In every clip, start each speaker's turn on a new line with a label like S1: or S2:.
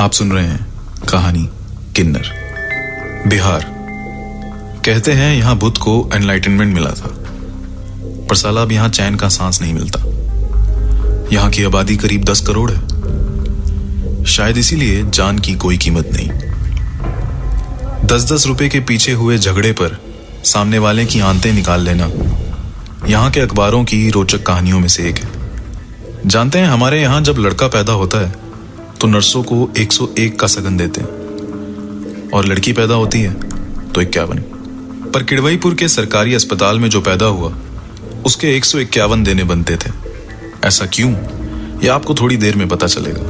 S1: आप सुन रहे हैं कहानी किन्नर। बिहार। कहते हैं यहां बुद्ध को एनलाइटनमेंट मिला था, पर साला अब यहां चैन का सांस नहीं मिलता। यहां की आबादी करीब 10 करोड़ है, शायद इसीलिए जान की कोई कीमत नहीं। 10-10 रुपए के पीछे हुए झगड़े पर सामने वाले की आंतें निकाल लेना यहां के अखबारों की रोचक कहानियों में से एक है। जानते हैं, हमारे यहां जब लड़का पैदा होता है तो नर्सों को 101 का सगन देते हैं, और लड़की पैदा होती है तो 51। पर किडवईपुर के सरकारी अस्पताल में जो पैदा हुआ उसके 151 देने बनते थे। ऐसा क्यों, यह आपको थोड़ी देर में पता चलेगा।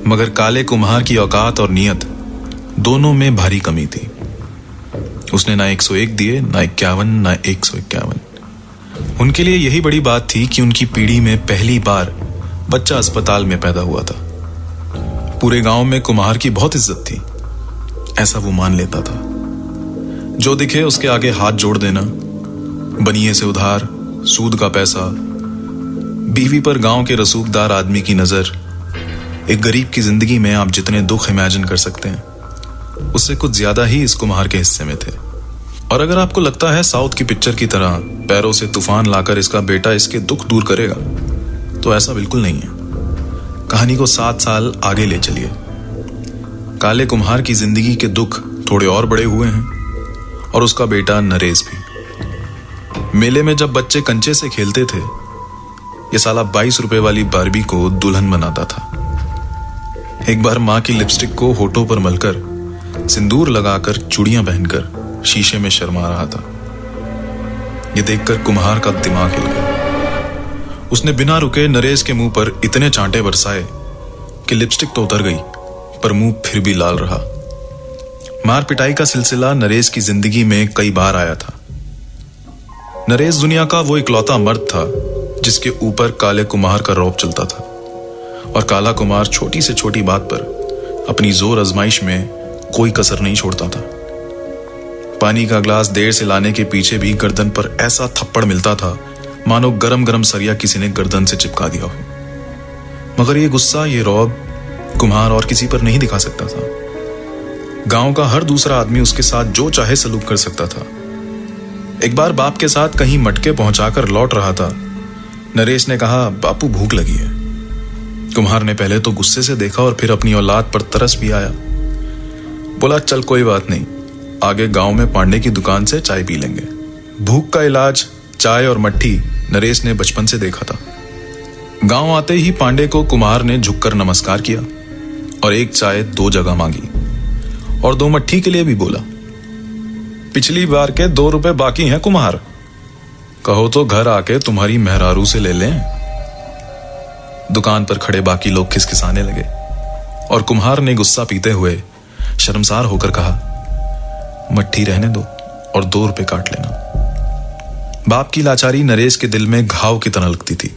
S1: मगर काले कुम्हार की औकात और नियत दोनों में भारी कमी थी। उसने ना 101 दिए, ना 51, ना 151। उनके लिए यही बड़ी बात थी कि उनकी पीढ़ी में पहली बार बच्चा अस्पताल में पैदा हुआ था। पूरे गांव में कुम्हार की बहुत इज्जत थी, ऐसा वो मान लेता था। जो दिखे उसके आगे हाथ जोड़ देना, बनिए से उधार, सूद का पैसा, बीवी पर गांव के रसूखदार आदमी की नजर। एक गरीब की जिंदगी में आप जितने दुख इमेजिन कर सकते हैं उससे कुछ ज्यादा ही इस कुम्हार के हिस्से में थे। और अगर आपको लगता है साउथ की पिक्चर की तरह पैरों से तूफान लाकर इसका बेटा इसके दुख दूर करेगा, तो ऐसा बिल्कुल नहीं है। कहानी को 7 साल आगे ले चलिए। काले कुम्हार की जिंदगी के दुख थोड़े और बड़े हुए हैं, और उसका बेटा नरेश भी। मेले में जब बच्चे कंचे से खेलते थे, ये साला 22 रुपए वाली बारबी को दुल्हन बनाता था। एक बार मां की लिपस्टिक को होठों पर मलकर, सिंदूर लगाकर, चूड़ियां पहनकर शीशे में शर्मा रहा था। ये देखकर कुम्हार का दिमाग हिल गया। उसने बिना रुके नरेश के मुंह पर इतने चांटे बरसाए कि लिपस्टिक तो उतर गई, पर मुंह फिर भी लाल रहा। मार पिटाई का सिलसिला नरेश की जिंदगी में कई बार आया था। नरेश दुनिया का वो इकलौता मर्द था जिसके ऊपर काले कुम्हार का रौब चलता था, और काला कुम्हार छोटी से छोटी बात पर अपनी जोर आजमाइश में कोई कसर नहीं छोड़ता था। पानी का ग्लास देर से लाने के पीछे भी गर्दन पर ऐसा थप्पड़ मिलता था मानो गरम गरम सरिया किसी ने गर्दन से चिपका दिया हो। मगर ये गुस्सा, ये रौब कुम्हार और किसी पर नहीं दिखा सकता था। गांव का हर दूसरा आदमी उसके साथ जो चाहे सलूक कर सकता था। एक बार बाप के साथ कहीं मटके पहुंचाकर लौट रहा था। नरेश ने कहा, बापू भूख लगी है। कुम्हार ने पहले तो गुस्से से देखा और फिर अपनी औलाद पर तरस भी आया। बोला, चल कोई बात नहीं, आगे गांव में पांडे की दुकान से चाय पी लेंगे। भूख का इलाज चाय और मट्ठी नरेश ने बचपन से देखा था। गांव आते ही पांडे को कुम्हार ने झुककर नमस्कार किया और एक चाय 2 जगह मांगी, और 2 मट्ठी के लिए भी बोला। पिछली बार के 2 रुपए बाकी हैं कुम्हार, कहो तो घर आके तुम्हारी मेहरारू से ले लें। दुकान पर खड़े बाकी लोग खिसखिसाने लगे, और कुम्हार ने गुस्सा पीते हुए शर्मसार होकर कहा, मट्ठी रहने दो और 2 रुपए काट लेना। बाप की लाचारी नरेश के दिल में घाव की तरह लगती थी।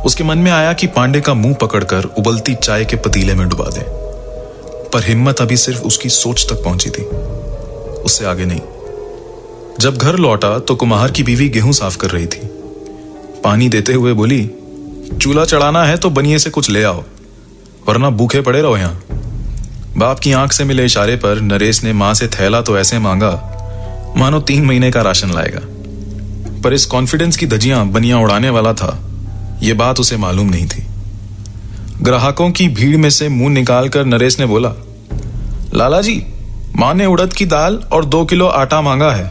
S1: उसके मन में आया कि पांडे का मुंह पकड़कर उबलती चाय के पतीले में डुबा दे, पर हिम्मत अभी सिर्फ उसकी सोच तक पहुंची थी, उससे आगे नहीं। जब घर लौटा तो कुम्हार की बीवी गेहूं साफ कर रही थी। पानी देते हुए बोली, चूल्हा चढ़ाना है तो बनिए से कुछ ले आओ, वरना भूखे पड़े रहो यहां। बाप की आंख से मिले इशारे पर नरेश ने मां से थैला तो ऐसे मांगा मानो 3 महीने का राशन लाएगा। पर इस कॉन्फिडेंस की धज्जियां बनियां उड़ाने वाला था, यह बात उसे मालूम नहीं थी। ग्राहकों की भीड़ में से मुंह निकालकर नरेश ने बोला, लाला जी, मां ने उड़द की दाल और 2 किलो आटा मांगा है।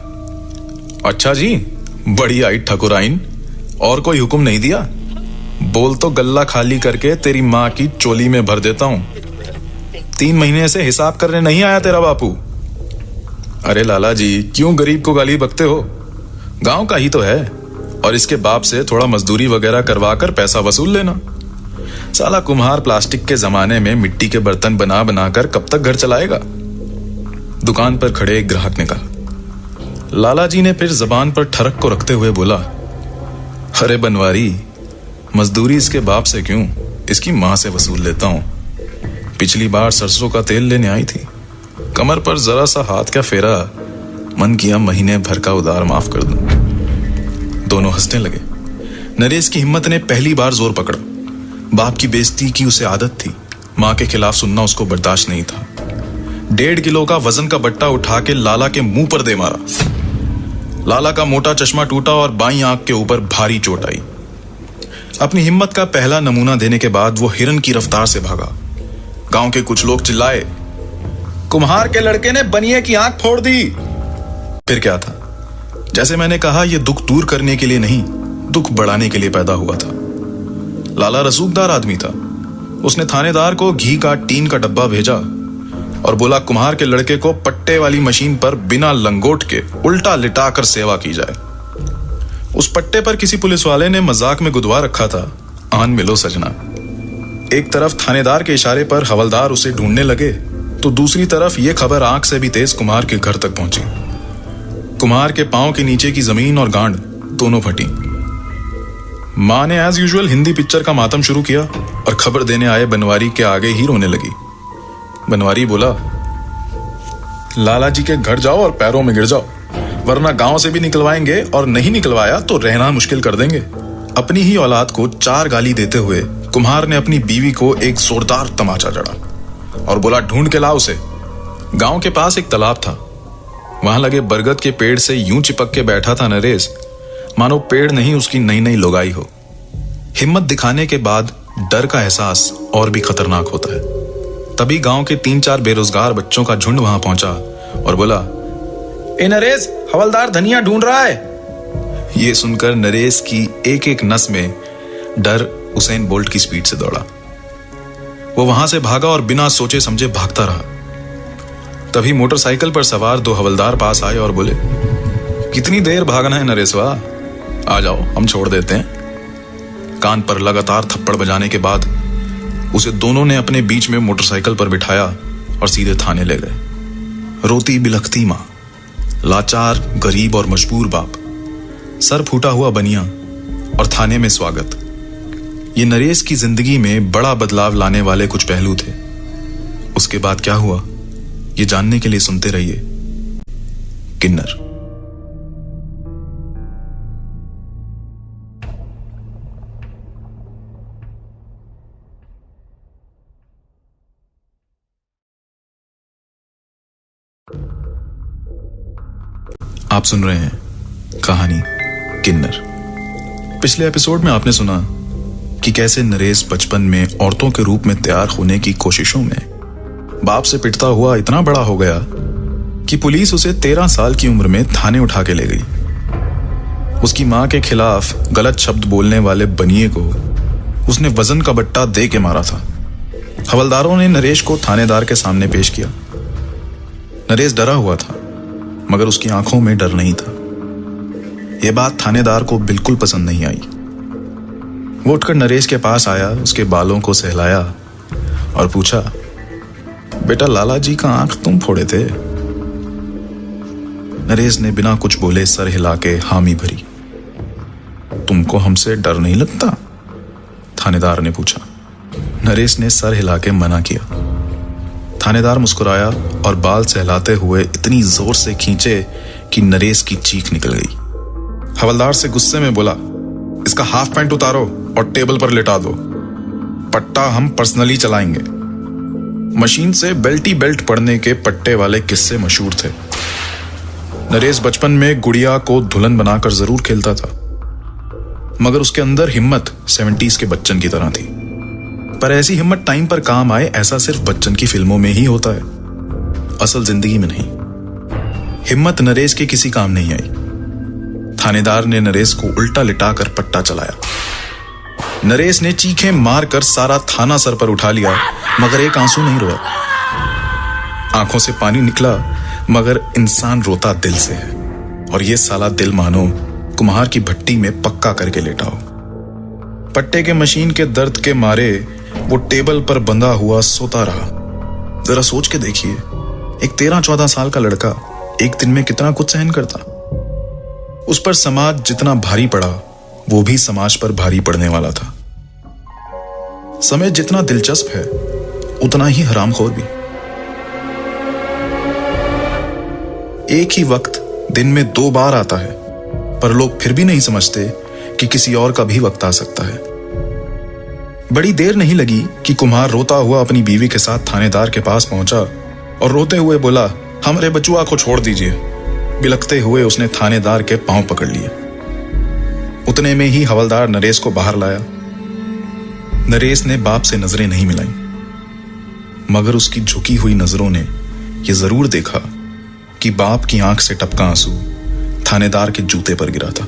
S1: अच्छा जी, बड़ी आई ठकुराइन, और कोई हुक्म नहीं दिया? बोल तो गल्ला खाली करके तेरी मां की चोली में भर देता हूं। 3 महीने से हिसाब करने नहीं आया तेरा बापू? अरे लाला जी, क्यों गरीब को गाली बकते हो? गांव का ही तो है, और इसके बाप से थोड़ा मजदूरी वगैरह करवा कर पैसा वसूल लेना। साला कुम्हार प्लास्टिक के जमाने में मिट्टी के बर्तन बना बनाकर कब तक घर चलाएगा? दुकान पर खड़े एक ग्राहक ने कहा। लाला जी ने फिर जबान पर ठरक को रखते हुए बोला, अरे बनवारी, मजदूरी इसके बाप से क्यों, इसकी मां से वसूल लेता हूं। पिछली बार सरसों का तेल लेने आई थी, कमर पर जरा सा हाथ का फेरा, मन किया महीने भर का उधार माफ कर दूं। दोनों हंसने लगे। नरेश की हिम्मत ने पहली बार जोर पकड़ा। बाप की बेइज्जती की उसे आदत थी, मां के खिलाफ सुनना उसको बर्दाश्त नहीं था। 1.5 किलो का वजन का बट्टा उठा के लाला के मुंह पर दे मारा। लाला का मोटा चश्मा टूटा और बाईं आंख के ऊपर भारी चोट आई। अपनी हिम्मत का पहला नमूना देने के बाद वो हिरन की रफ्तार से भागा। गांव के कुछ लोग चिल्लाए, कुम्हार के लड़के ने बनिए की आंख फोड़ दी। फिर क्या था? जैसे मैंने कहा, यह दुख दूर करने के लिए नहीं, दुख बढ़ाने के लिए पैदा हुआ था। लाला रसूखदार आदमी था। उसने थानेदार को घी का टीन का डब्बा भेजा और बोला, कुम्हार के लड़के को पट्टे वाली मशीन पर बिना लंगोट के उल्टा लिटाकर सेवा की जाए। उस पट्टे पर किसी पुलिस वाले ने मजाक में गुदवा रखा था, आन मिलो सजना। एक तरफ थानेदार के इशारे पर हवलदार उसे ढूंढने लगे, तो दूसरी तरफ यह खबर आंख से भी तेज कुम्हार के घर तक पहुंची। कुम्हार के पांव के नीचे की जमीन और गांड दोनों फटी। मां ने एज यूजुअल हिंदी पिक्चर का मातम शुरू किया और खबर देने आए बनवारी के आगे ही रोने लगी। बनवारी बोला, लाला जी के घर जाओ और पैरों में गिर जाओ, वरना गांव से भी निकलवाएंगे और नहीं निकलवाया तो रहना मुश्किल कर देंगे। अपनी ही औलाद को 4 गाली देते हुए कुम्हार ने अपनी बीवी को एक जोरदार तमाचा जड़ा और बोला, ढूंढ के ला उसे। गांव के पास एक तालाब था। वहां लगे बरगद के पेड़ से यूं चिपक के बैठा था नरेश, मानो पेड़ नहीं उसकी नई नई लोगाई हो। हिम्मत दिखाने के बाद डर का एहसास और भी खतरनाक होता है। तभी गांव के 3-4 बेरोजगार बच्चों का झुंड वहां पहुंचा और बोला, ए नरेश, हवलदार धनिया ढूंढ रहा है। यह सुनकर नरेश की एक एक नस में डर उसेन बोल्ट की स्पीड से दौड़ा। वो वहां से भागा और बिना सोचे समझे भागता रहा। तभी मोटरसाइकिल पर सवार 2 हवलदार पास आए और बोले, कितनी देर भागना है नरेशवा, आ जाओ हम छोड़ देते हैं। कान पर लगातार थप्पड़ बजाने के बाद उसे दोनों ने अपने बीच में मोटरसाइकिल पर बिठाया और सीधे थाने ले गए। रोती बिलखती मां, लाचार गरीब और मजबूर बाप, सर फूटा हुआ बनिया और थाने में स्वागत। ये नरेश की जिंदगी में बड़ा बदलाव लाने वाले कुछ पहलू थे। उसके बाद क्या हुआ, ये जानने के लिए सुनते रहिए किन्नर। आप सुन रहे हैं कहानी किन्नर। पिछले एपिसोड में आपने सुना कि कैसे नरेश बचपन में औरतों के रूप में तैयार होने की कोशिशों में बाप से पिटता हुआ इतना बड़ा हो गया कि पुलिस उसे 13 साल की उम्र में थाने उठा के ले गई। उसकी मां के खिलाफ गलत शब्द बोलने वाले बनिए को उसने वजन का बट्टा दे के मारा था। हवलदारों ने नरेश को थानेदार के सामने पेश किया। नरेश डरा हुआ था, मगर उसकी आंखों में डर नहीं था। यह बात थानेदार को बिल्कुल पसंद नहीं आई। वो उठकर नरेश के पास आया, उसके बालों को सहलाया और पूछा, बेटा लाला जी का आंख तुम फोड़े थे? नरेश ने बिना कुछ बोले सर हिला के हामी भरी। तुमको हमसे डर नहीं लगता? थानेदार ने पूछा। नरेश ने सर हिला के मना किया। थानेदार मुस्कुराया और बाल सहलाते हुए इतनी जोर से खींचे कि नरेश की चीख निकल गई। हवलदार से गुस्से में बोला, इसका हाफ पैंट उतारो और टेबल पर लेटा दो। पट्टा हम पर्सनली चलाएंगे। मशीन से बेल्टी बेल्ट पड़ने के पट्टे वाले किस्से मशहूर थे। नरेश बचपन में गुड़िया को दुल्हन बनाकर जरूर खेलता था, मगर उसके अंदर हिम्मत 70s के बच्चन की तरह थी। पर ऐसी हिम्मत टाइम पर काम आए, ऐसा सिर्फ बच्चन की फिल्मों में ही होता है, असल जिंदगी में नहीं। हिम्मत नरेश के किसी काम नहीं आई। थानेदार ने नरेश को उल्टा लिटाकर पट्टा चलाया। नरेश ने चीखें मारकर सारा थाना सर पर उठा लिया, मगर एक आंसू नहीं रोया। आंखों से पानी निकला, मगर इंसान रोता दिल से है, और ये साला दिल मानो कुम्हार की भट्टी में पक्का करके लेटा हो। पट्टे के मशीन के दर्द के मारे वो टेबल पर बंधा हुआ सोता रहा। जरा सोच के देखिए, एक 13-14 साल का लड़का एक दिन में कितना कुछ सहन करता। उस पर समाज जितना भारी पड़ा, वो भी समाज पर भारी पड़ने वाला था। समय जितना दिलचस्प है, उतना ही हरामखोर भी। एक ही वक्त दिन में 2 बार आता है, पर लोग फिर भी नहीं समझते कि किसी और का भी वक्त आ सकता है। बड़ी देर नहीं लगी कि कुम्हार रोता हुआ अपनी बीवी के साथ थानेदार के पास पहुंचा और रोते हुए बोला, हमारे बचुआ को छोड़ दीजिए। बिलखते हुए उसने थानेदार के पांव पकड़ लिए। उतने में ही हवलदार नरेश को बाहर लाया। नरेश ने बाप से नजरें नहीं मिलाई, मगर उसकी झुकी हुई नजरों ने यह जरूर देखा कि बाप की आंख से टपका आंसू थानेदार के जूते पर गिरा था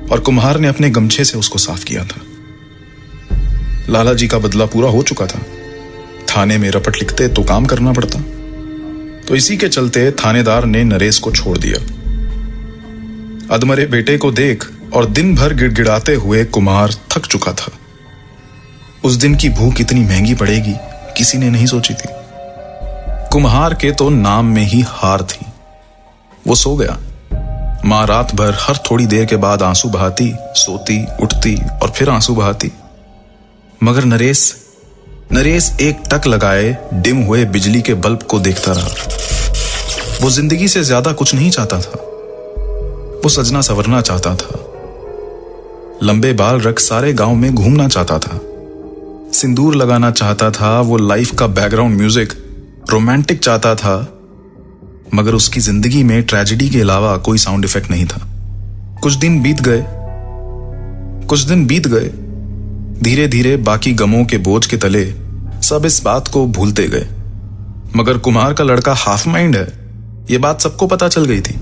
S1: और कुम्हार ने अपने गमछे से उसको साफ किया था। लाला जी का बदला पूरा हो चुका था। थाने में रपट लिखते तो काम करना पड़ता, तो इसी के चलते थानेदार ने नरेश को छोड़ दिया। अधमरे बेटे को देख और दिन भर गिड़गिड़ाते हुए कुम्हार थक चुका था। उस दिन की भूख इतनी महंगी पड़ेगी किसी ने नहीं सोची थी। कुम्हार के तो नाम में ही हार थी। वो सो गया। मां रात भर हर थोड़ी देर के बाद आंसू बहाती, सोती, उठती और फिर आंसू बहाती। मगर नरेश एक टक लगाए डिम हुए बिजली के बल्ब को देखता रहा। वो जिंदगी से ज्यादा कुछ नहीं चाहता था। वो सजना संवरना चाहता था, लंबे बाल रख सारे गांव में घूमना चाहता था, सिंदूर लगाना चाहता था, वो लाइफ का बैकग्राउंड म्यूजिक रोमांटिक चाहता था। मगर उसकी जिंदगी में ट्रेजेडी के अलावा कोई साउंड इफेक्ट नहीं था। कुछ दिन बीत गए। धीरे धीरे बाकी गमों के बोझ के तले सब इस बात को भूलते गए। मगर कुम्हार का लड़का हाफ माइंड है, ये बात सबको पता चल गई थी।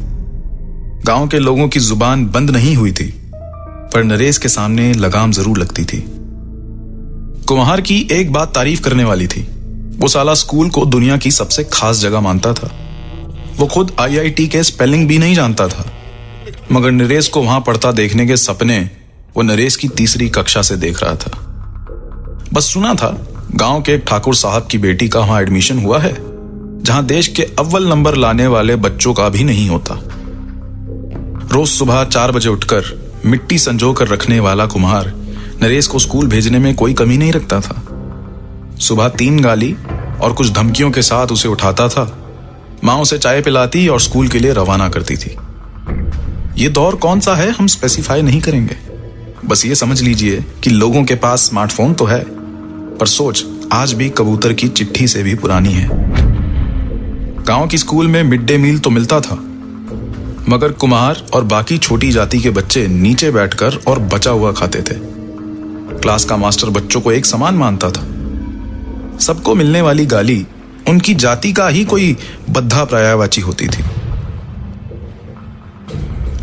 S1: गांव के लोगों की जुबान बंद नहीं हुई थी, पर नरेश के सामने लगाम जरूर लगती थी। कुम्हार की एक बात तारीफ करने वाली थी। वो साला स्कूल को दुनिया की सबसे खास जगह मानता था। वो खुद IIT के स्पेलिंग भी नहीं जानता था, मगर नरेश को वहां पढ़ता देखने के सपने वो नरेश की तीसरी कक्षा से देख रहा था। बस सुना था गांव के एक ठाकुर साहब की बेटी का वहां एडमिशन हुआ है, जहां देश के अव्वल नंबर लाने वाले बच्चों का भी नहीं होता। रोज सुबह 4 बजे उठकर मिट्टी संजो कर रखने वाला कुम्हार नरेश को स्कूल भेजने में कोई कमी नहीं रखता था। सुबह 3 गाली और कुछ धमकियों के साथ उसे उठाता था। मां उसे चाय पिलाती और स्कूल के लिए रवाना करती थी। ये दौर कौन सा है हम स्पेसिफाई नहीं करेंगे, बस ये समझ लीजिए कि लोगों के पास स्मार्टफोन तो है, पर सोच आज भी कबूतर की चिट्ठी से भी पुरानी है। गांव की स्कूल में मिड डे मील तो मिलता था, मगर कुम्हार और बाकी छोटी जाति के बच्चे नीचे बैठकर और बचा हुआ खाते थे। क्लास का मास्टर बच्चों को एक समान मानता था। सबको मिलने वाली गाली उनकी जाति का ही कोई बद्धा पर्यायवाची होती थी।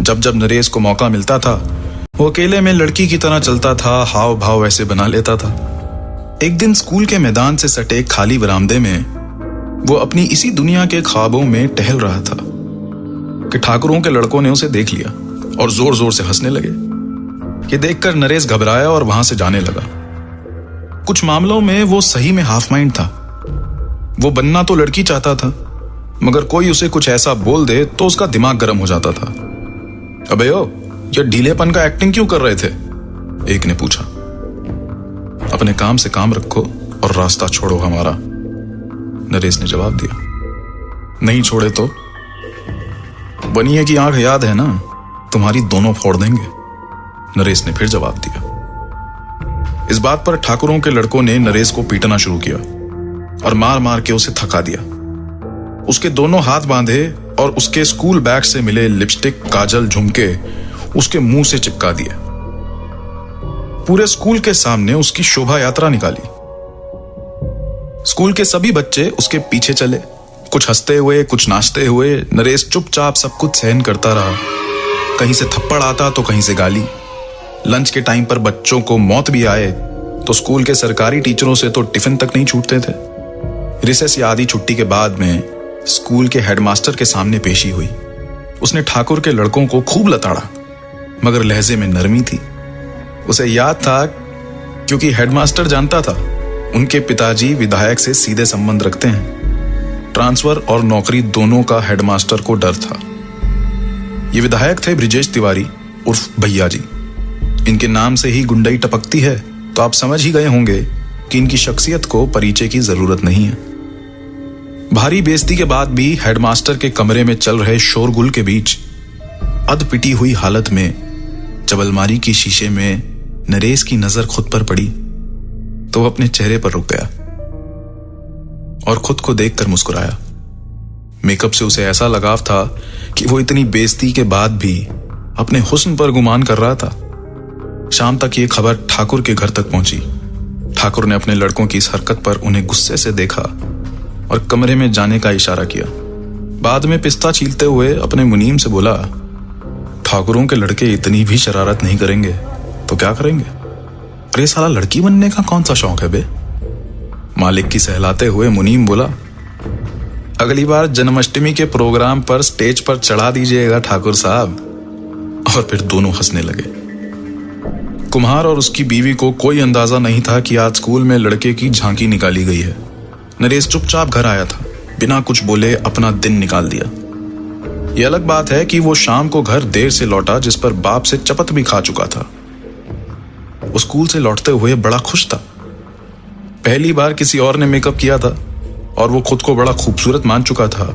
S1: जब नरेश को मौका मिलता था, वो अकेले में लड़की की तरह चलता था, हाव भाव ऐसे बना लेता था। एक दिन स्कूल के मैदान से सटे खाली बरामदे में वो अपनी इसी दुनिया के ख्वाबों में टहल रहा था कि ठाकुरों के लड़कों ने उसे देख लिया और जोर जोर से हंसने लगे। ये देखकर नरेश घबराया और वहां से जाने लगा। कुछ मामलों में वो सही में हाफ माइंड था। वो बनना तो लड़की चाहता था, मगर कोई उसे कुछ ऐसा बोल दे तो उसका दिमाग गर्म हो जाता था। अबे ओ, ये ढीलेपन का एक्टिंग क्यों कर रहे थे? एक ने पूछा। अपने काम से काम रखो और रास्ता छोड़ो हमारा, नरेश ने जवाब दिया। नहीं छोड़े तो बनिए की आंख याद है ना, तुम्हारी दोनों फोड़ देंगे, नरेश ने फिर जवाब दिया। इस बात पर ठाकुरों के लड़कों ने नरेश को पीटना शुरू किया और मार मार के उसे थका दिया। उसके दोनों हाथ बांधे और उसके स्कूल बैग से मिले लिपस्टिक, काजल, झुमके उसके मुंह से चिपका दिए। पूरे स्कूल के सामने उसकी शोभा यात्रा निकाली। स्कूल के सभी बच्चे उसके पीछे चले, कुछ हंसते हुए, कुछ नाचते हुए। नरेश चुपचाप सब कुछ सहन करता रहा। कहीं से थप्पड़ आता तो कहीं से गाली। लंच के टाइम पर बच्चों को मौत भी आए तो स्कूल के सरकारी टीचरों से तो टिफिन तक नहीं छूटते थे। रिसेस या आधी छुट्टी के बाद में स्कूल के हेडमास्टर के सामने पेशी हुई। उसने ठाकुर के लड़कों को खूब लताड़ा, मगर लहजे में नरमी थी। उसे याद था, क्योंकि हेडमास्टर जानता था उनके पिताजी विधायक से सीधे संबंध रखते हैं। ट्रांसफर और नौकरी दोनों का हेडमास्टर को डर था। ये विधायक थे ब्रिजेश तिवारी उर्फ भैया जी। इनके नाम से ही गुंडई टपकती है, तो आप समझ ही गए होंगे कि इनकी शख्सियत को परिचय की जरूरत नहीं है। भारी बेइज्जती के बाद भी हेडमास्टर के कमरे में चल रहे शोरगुल के बीच अध पिटी हुई हालत में जब अलमारी की शीशे में नरेश की नजर खुद पर पड़ी तो वो अपने चेहरे पर रुक गया और खुद को देखकर मुस्कुराया। मेकअप से उसे ऐसा लगाव था कि वो इतनी बेइज्जती के बाद भी अपने हुस्न पर गुमान कर रहा था। शाम तक ये खबर ठाकुर के घर तक पहुंची। ठाकुर ने अपने लड़कों की इस हरकत पर उन्हें गुस्से से देखा और कमरे में जाने का इशारा किया। बाद में पिस्ता छीलते हुए अपने मुनीम से बोला, ठाकुरों के लड़के इतनी भी शरारत नहीं करेंगे तो क्या करेंगे? अरे साला, लड़की बनने का कौन सा शौक है बे? मालिक की सहलाते हुए मुनीम बोला, अगली बार जन्माष्टमी के प्रोग्राम पर स्टेज पर चढ़ा दीजिएगा ठाकुर साहब। और फिर दोनों हंसने लगे। कुम्हार और उसकी बीवी को कोई अंदाजा नहीं था कि आज स्कूल में लड़के की झांकी निकाली गई है। नरेश चुपचाप घर आया था, बिना कुछ बोले अपना दिन निकाल दिया। यह अलग बात है कि वो शाम को घर देर से लौटा, जिस पर बाप से चपत भी खा चुका था। वो स्कूल से लौटते हुए बड़ा खुश था। पहली बार किसी और ने मेकअप किया था और वो खुद को बड़ा खूबसूरत मान चुका था।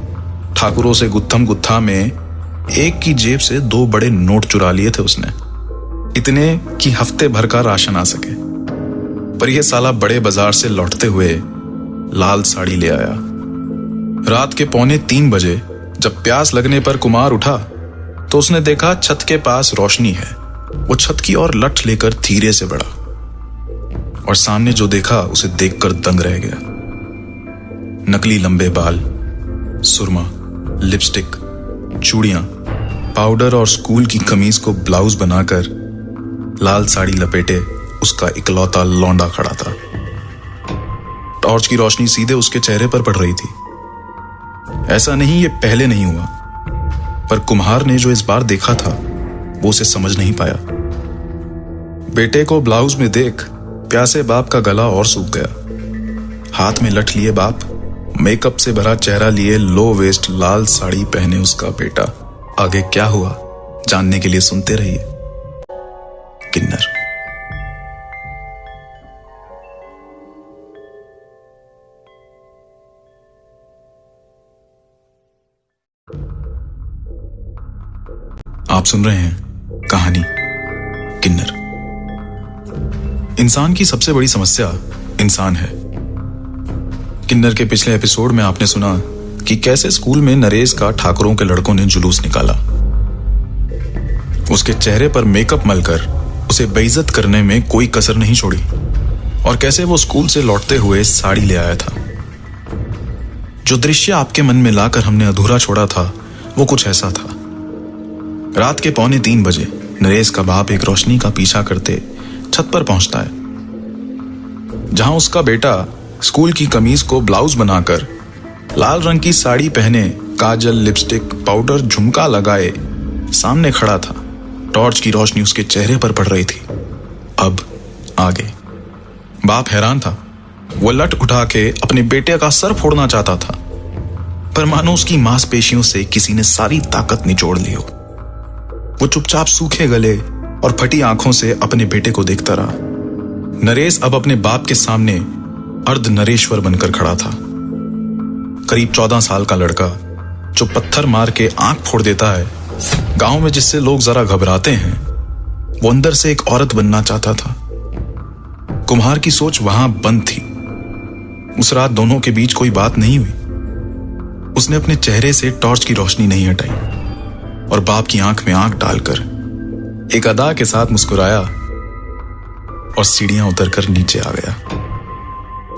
S1: ठाकुरों से गुत्थम गुत्था में एक की जेब से 2 बड़े नोट चुरा लिए थे उसने, इतने कि हफ्ते भर का राशन आ सके। पर यह साला बड़े बाजार से लौटते हुए लाल साड़ी ले आया। रात के 2:45 बजे जब प्यास लगने पर कुमार उठा तो उसने देखा छत के पास रोशनी है। वो छत की ओर लठ लेकर धीरे से बढ़ा और सामने जो देखा उसे देखकर दंग रह गया। नकली लंबे बाल, सुरमा, लिपस्टिक, चूड़ियां, पाउडर और स्कूल की कमीज को ब्लाउज बनाकर लाल साड़ी लपेटे उसका इकलौता लौंडा खड़ा था। टॉर्च की रोशनी सीधे उसके चेहरे पर पड़ रही थी। ऐसा नहीं, ये पहले नहीं हुआ, पर कुम्हार ने जो इस बार देखा था वो उसे समझ नहीं पाया। बेटे को ब्लाउज में देख प्यासे बाप का गला और सूख गया। हाथ में लठ लिए बाप, मेकअप से भरा चेहरा लिए लो वेस्ट लाल साड़ी पहने उसका बेटा। आगे क्या हुआ जानने के लिए सुनते रहिए किन्नर। आप सुन रहे हैं कहानी किन्नर। इंसान की सबसे बड़ी समस्या इंसान है। किन्नर के पिछले एपिसोड में आपने सुना कि कैसे स्कूल में नरेश का ठाकुरों के लड़कों ने जुलूस निकाला। उसके चेहरे पर मेकअप मलकर उसे बेइज्जत करने में कोई कसर नहीं छोड़ी और कैसे वो स्कूल से लौटते हुए साड़ी ले आया था। जो दृश्य आपके मन में लाकर हमने अधूरा छोड़ा था वो कुछ ऐसा था। रात के 2:45 बजे नरेश का बाप एक रोशनी का पीछा करते छत पर पहुंचता है, जहां उसका बेटा स्कूल की कमीज को ब्लाउज बनाकर लाल रंग की साड़ी पहने, काजल, लिपस्टिक, पाउडर, झुमका लगाए सामने खड़ा था। टॉर्च की रोशनी उसके चेहरे पर पड़ रही थी। अब आगे बाप हैरान था। वो लठ उठा के अपने बेटे का सर फोड़ना चाहता था, पर मानो उसकी मांसपेशियों से किसी ने सारी ताकत निचोड़ ली हो। वो चुपचाप सूखे गले और फटी आंखों से अपने बेटे को देखता रहा। नरेश अब अपने बाप के सामने अर्ध नरेश्वर बनकर खड़ा था। करीब 14 साल का लड़का जो पत्थर मार के आंख फोड़ देता है, गांव में जिससे लोग जरा घबराते हैं, वो अंदर से एक औरत बनना चाहता था। कुम्हार की सोच वहां बंद थी। उस रात दोनों के बीच कोई बात नहीं हुई। उसने अपने चेहरे से टॉर्च की रोशनी नहीं हटाई और बाप की आंख में आंख डालकर एक अदा के साथ मुस्कुराया और सीढ़ियां उतरकर नीचे आ गया।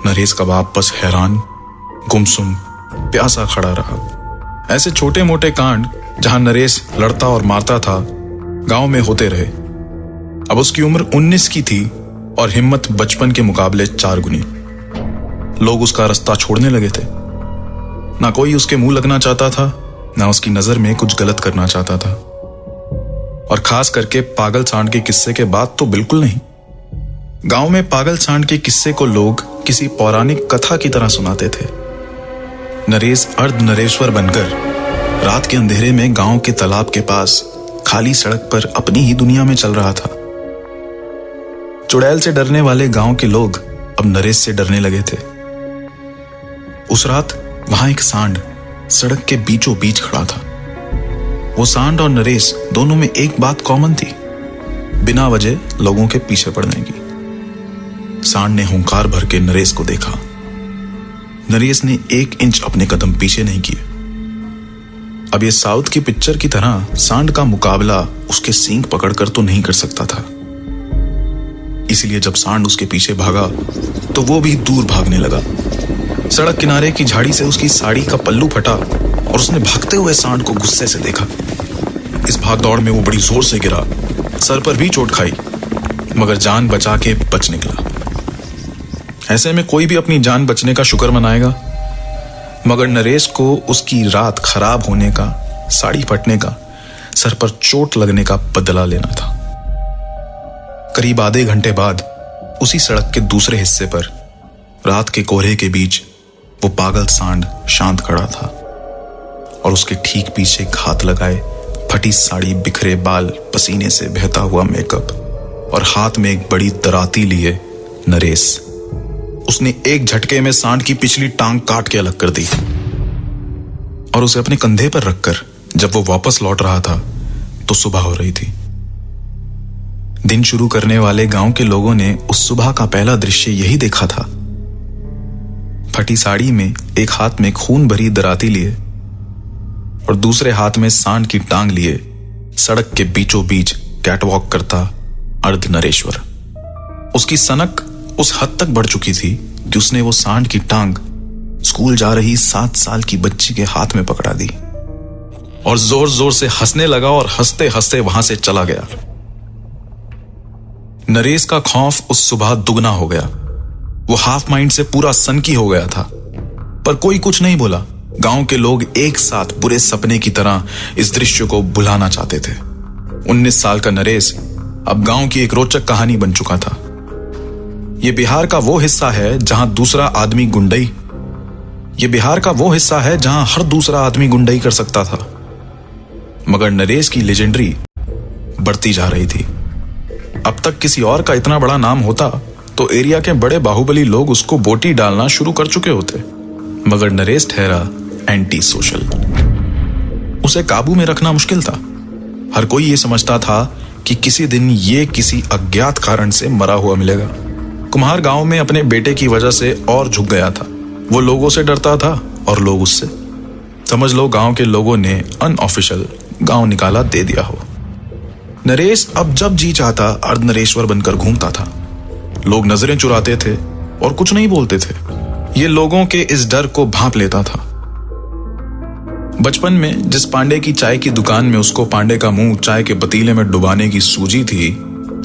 S1: नरेश का बाप बस हैरान, गुमसुम, प्यासा खड़ा रहा। ऐसे छोटे मोटे कांड जहां नरेश लड़ता और मारता था गांव में होते रहे। अब उसकी उम्र 19 की थी और हिम्मत बचपन के मुकाबले 4 गुनी। लोग उसका रास्ता छोड़ने लगे थे। ना कोई उसके मुंह लगना चाहता था, ना उसकी नजर में कुछ गलत करना चाहता था। और खास करके पागल सांड के किस्से के बाद तो बिल्कुल नहीं। गांव में पागल सांड के किस्से को लोग किसी पौराणिक कथा की तरह सुनाते थे। नरेश अर्ध नरेश्वर बनकर रात के अंधेरे में गांव के तालाब के पास खाली सड़क पर अपनी ही दुनिया में चल रहा था। चुड़ैल से डरने वाले गांव के लोग अब नरेश से डरने लगे थे। उस रात वहां एक सांड सड़क के बीचों बीच खड़ा था। वो सांड और नरेश दोनों में एक बात कॉमन थी, बिना वजह लोगों के पीछे पड़ने की। सांड ने हुंकार भर के नरेश को देखा। नरेश ने 1 इंच अपने कदम पीछे नहीं किए। अब ये साउथ की पिक्चर की तरह सांड का मुकाबला उसके सींग पकड़कर तो नहीं कर सकता था। इसलिए जब सांड उसके पीछे भागा तो वो भी दूर भागने लगा। सड़क किनारे की झाड़ी से उसकी साड़ी का पल्लू फटा और उसने भागते हुए सांड को गुस्से से देखा। इस भागदौड़ में वो बड़ी जोर से गिरा, सर पर भी चोट खाई, मगर जान बचा के बच निकला। ऐसे में कोई भी अपनी जान बचने का शुक्र मनाएगा, मगर नरेश को उसकी रात खराब होने का, साड़ी फटने का, सर पर चोट लगने का बदला लेना था। करीब आधे घंटे बाद उसी सड़क के दूसरे हिस्से पर रात के कोहरे के बीच वो पागल सांड शांत खड़ा था और उसके ठीक पीछे घात लगाए, फटी साड़ी, बिखरे बाल, पसीने से बहता हुआ मेकअप और हाथ में एक बड़ी दराती लिए नरेश। उसने एक झटके में सांड की पिछली टांग काट के अलग कर दी और उसे अपने कंधे पर रखकर जब वो वापस लौट रहा था तो सुबह हो रही थी। दिन शुरू करने वाले गांव के लोगों ने उस सुबह का पहला दृश्य यही देखा था। फटी साड़ी में एक हाथ में खून भरी दराती लिए और दूसरे हाथ में सांड की टांग लिए सड़क के बीचों बीच कैटवॉक करता अर्ध नरेश्वर। उसकी सनक उस हद तक बढ़ चुकी थी कि उसने वो सांड की टांग स्कूल जा रही 7 साल की बच्ची के हाथ में पकड़ा दी और जोर जोर से हंसने लगा और हंसते हंसते वहां से चला गया। नरेश का खौफ उस सुबह दुगना हो गया। वो हाफ माइंड से पूरा सनकी हो गया था, पर कोई कुछ नहीं बोला। गांव के लोग एक साथ बुरे सपने की तरह इस दृश्य को भुलाना चाहते थे। 19 साल का नरेश अब गांव की एक रोचक कहानी बन चुका था। ये बिहार का वो हिस्सा है जहां हर दूसरा आदमी गुंडई कर सकता था, मगर नरेश की लेजेंडरी बढ़ती जा रही थी। अब तक किसी और का इतना बड़ा नाम होता तो एरिया के बड़े बाहुबली लोग उसको बोटी डालना शुरू कर चुके होते, मगर नरेश ठहरा एंटी सोशल। उसे काबू में रखना मुश्किल था। हर कोई ये समझता था कि किसी दिन ये किसी अज्ञात कारण से मरा हुआ मिलेगा। कुम्हार गांव में अपने बेटे की वजह से और झुक गया था। वो लोगों से डरता था और लोग उससे। समझ लो गांव के लोगों ने अनऑफिशियल गांव निकाला दे दिया हो। नरेश अब जब जी चाहता अर्धनरेश्वर बनकर घूमता था। लोग नजरें चुराते थे और कुछ नहीं बोलते थे। ये लोगों के इस डर को भांप लेता था। बचपन में जिस पांडे की चाय की दुकान में उसको पांडे का मुंह चाय के पतीले में डुबाने की सूझी थी,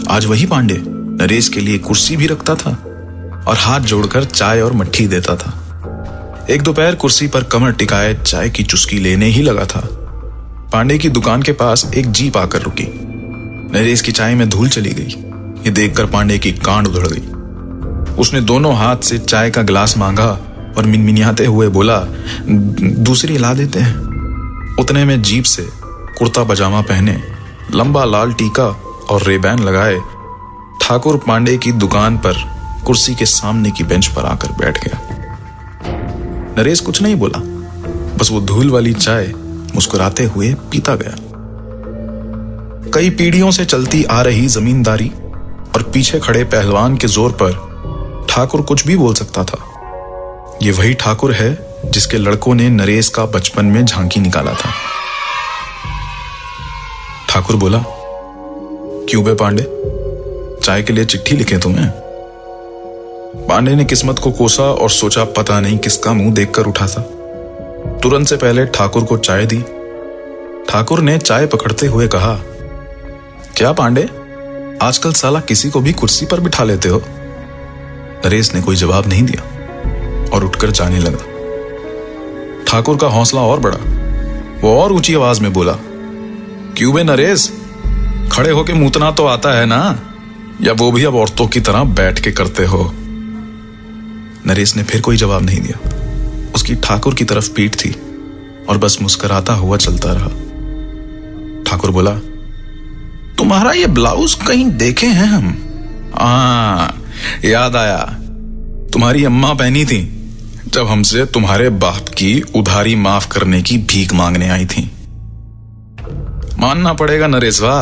S1: आज वही पांडे नरेश के लिए कुर्सी भी रखता था और हाथ जोड़कर चाय और मट्ठी देता था। एक दोपहर कुर्सी पर कमर टिकाए चाय की चुस्की लेने ही लगा था। पांडे की दुकान के पास एक जीप आकर रुकी। नरेश की चाय में धूल चली गई। ये देखकर पांडे की कांड उधड़ गई। उसने दोनों हाथ से चाय का गिलास मांगा और मिनमिनाते हुए बोला, दूसरी ला देते हैं। उतने में जीप से कुर्ता पजामा पहने, लंबा लाल टीका और रेबैन लगाए ठाकुर पांडे की दुकान पर कुर्सी के सामने की बेंच पर आकर बैठ गया। नरेश कुछ नहीं बोला, बस वो धूल वाली चाय मुस्कुराते हुए पीता गया। कई पीढ़ियों से चलती आ रही जमींदारी और पीछे खड़े पहलवान के जोर पर ठाकुर कुछ भी बोल सकता था। ये वही ठाकुर है जिसके लड़कों ने नरेश का बचपन में झांकी निकाला था। ठाकुर बोला, क्यों बे पांडे, चाय के लिए चिट्ठी लिखे तुम्हें? पांडे ने किस्मत को कोसा और सोचा पता नहीं किसका मुंह देखकर उठा था। तुरंत से पहले ठाकुर को चाय दी। ठाकुर ने चाय पकड़ते हुए कहा, क्या पांडे, आजकल साला किसी को भी कुर्सी पर बिठा लेते हो? नरेश ने कोई जवाब नहीं दिया और उठकर जाने लगा। ठाकुर का हौसला और बढ़ा। वो और ऊंची आवाज में बोला, क्यों बे नरेश, खड़े होके मूतना तो आता है ना, या वो भी अब औरतों की तरह बैठ के करते हो? नरेश ने फिर कोई जवाब नहीं दिया। उसकी ठाकुर की तरफ पीठ थी और बस मुस्कुराता हुआ चलता रहा। ठाकुर बोला, तुम्हारा ये ब्लाउज कहीं देखे हैं हम? याद आया, तुम्हारी अम्मा पहनी थी जब हमसे तुम्हारे बाप की उधारी माफ करने की भीख मांगने आई थी। मानना पड़ेगा नरेशवा,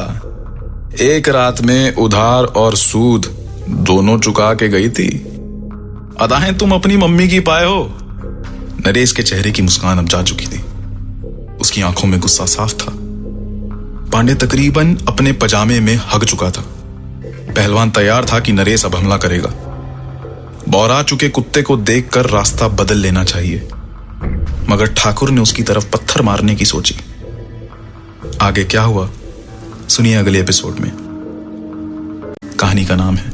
S1: एक रात में उधार और सूद दोनों चुका के गई थी। अदाएं तुम अपनी मम्मी की पाए हो। नरेश के चेहरे की मुस्कान अब जा चुकी थी। उसकी आंखों में गुस्सा साफ था। पांडे तकरीबन अपने पजामे में हग चुका था। पहलवान तैयार था कि नरेश अब हमला करेगा। बौरा चुके कुत्ते को देखकर रास्ता बदल लेना चाहिए, मगर ठाकुर ने उसकी तरफ पत्थर मारने की सोची। आगे क्या हुआ सुनिए अगले एपिसोड में। कहानी का नाम है